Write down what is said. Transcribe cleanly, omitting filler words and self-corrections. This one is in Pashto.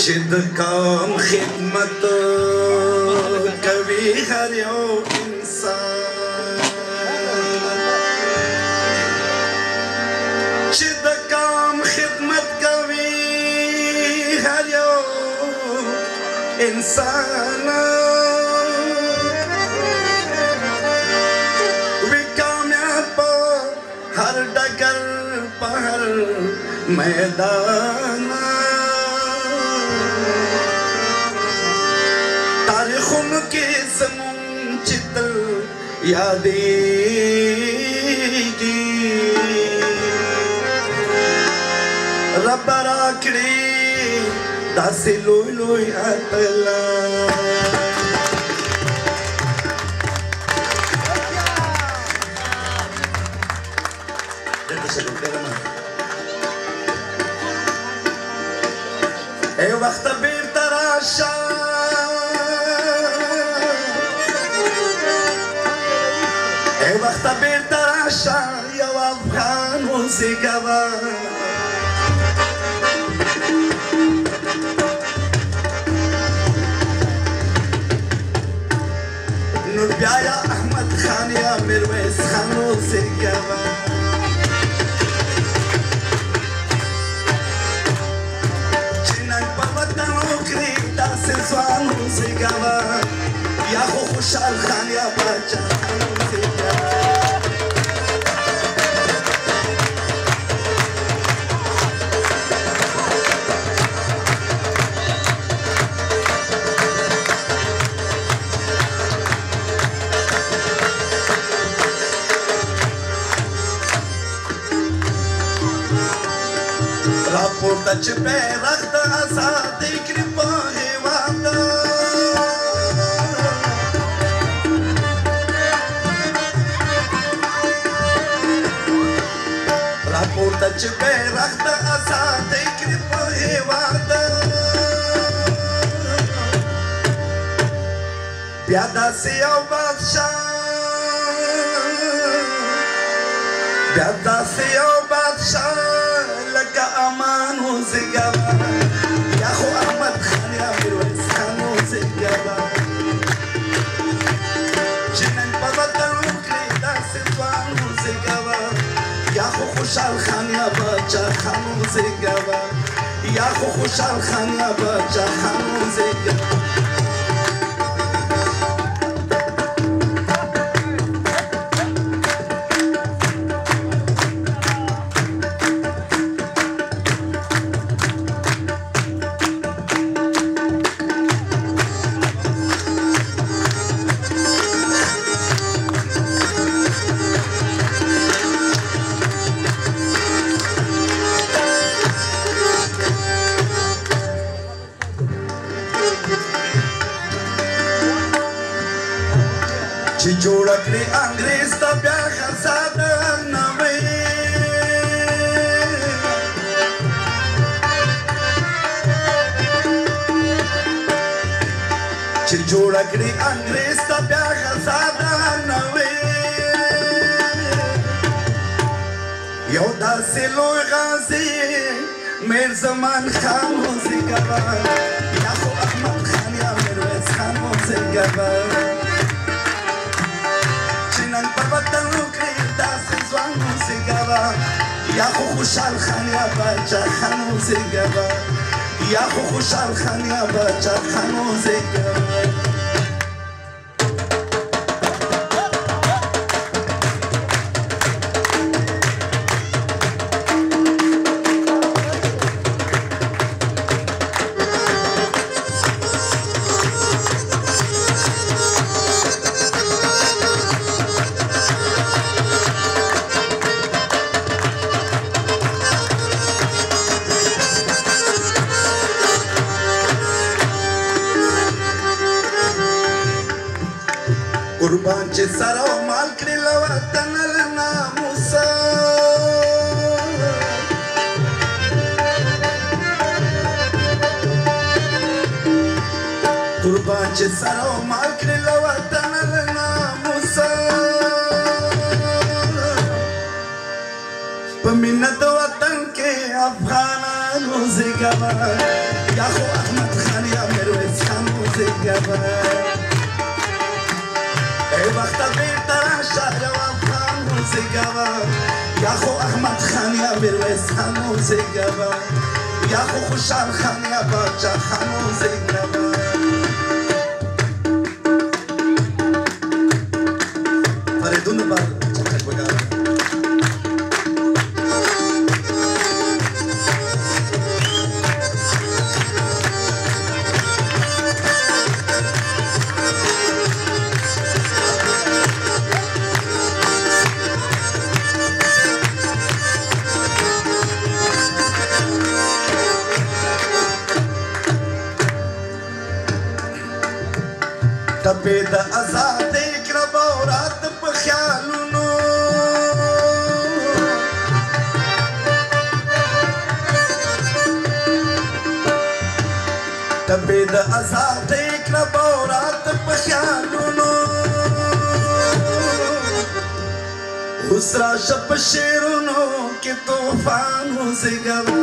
چې د قوم خدمت کوي هر یو انسان چې د قوم خدمت کوي هر یو انسان وی کامیاب په هر ډګر په هر میدان تاریخونو کې زموږ چې تل یادېږي رب راکړي داسې لوی لوی اتلان ای وخت بیرته راشه ای وخت بیرته راشه یو افغان وزیږوه نو بیا یا احمد خان یا میرویس خان وزیږوه ځوان وزیږوه یا خو خوشحال خان یا باچا خان وزیږوه راپورته چې بیرغ د ازادۍ کړي په راپورته چې بیرغ د ازادۍ کړي په هېواد بیا داسې یو بادشاه بیا داسې یو بادشاه لکه امان وزیږوه یا خو احمد خان یا میرویس خان وزیږوه چې نن په وطن وکړي داسې ځوان وزیږوه یا خو خوشحال خان یا باچا خان وزیږوه یا خو خوشحال خان یا باچا خان وزیږوه چې جوړه کړې انګریز ته بیا خزانه نوې چې جوړه کړې انګریز ته بیا خزانه نوې یو داسې لوی غازي میر زمان خان وزیږوه یا خو احمد خان یا میرویس خان وزیږوه یا خو خوشحال خان یا باچا خان وزیږوه یا خو خوشحال خان یا باچا خان وزیږوه قربان چې سره او مال کړي له وطن له ناموسه قربان چې سره او مال کړي له وطن له ناموسه په مینه د وطن کې افغانان وزیږوه یا خو زګوا ای وخت به تر شهر وفان زګوا یا خو احمد خان یا میرویس خان زګوا یا خو خوشحال خان یا باچا خان زګوا فریدون بار چکک بگار تبه د آزاد کړه رات په خیالونو تبه د آزاد کړه رات په خیالونو اوس راشه په شعرونو کې طوفان زګوا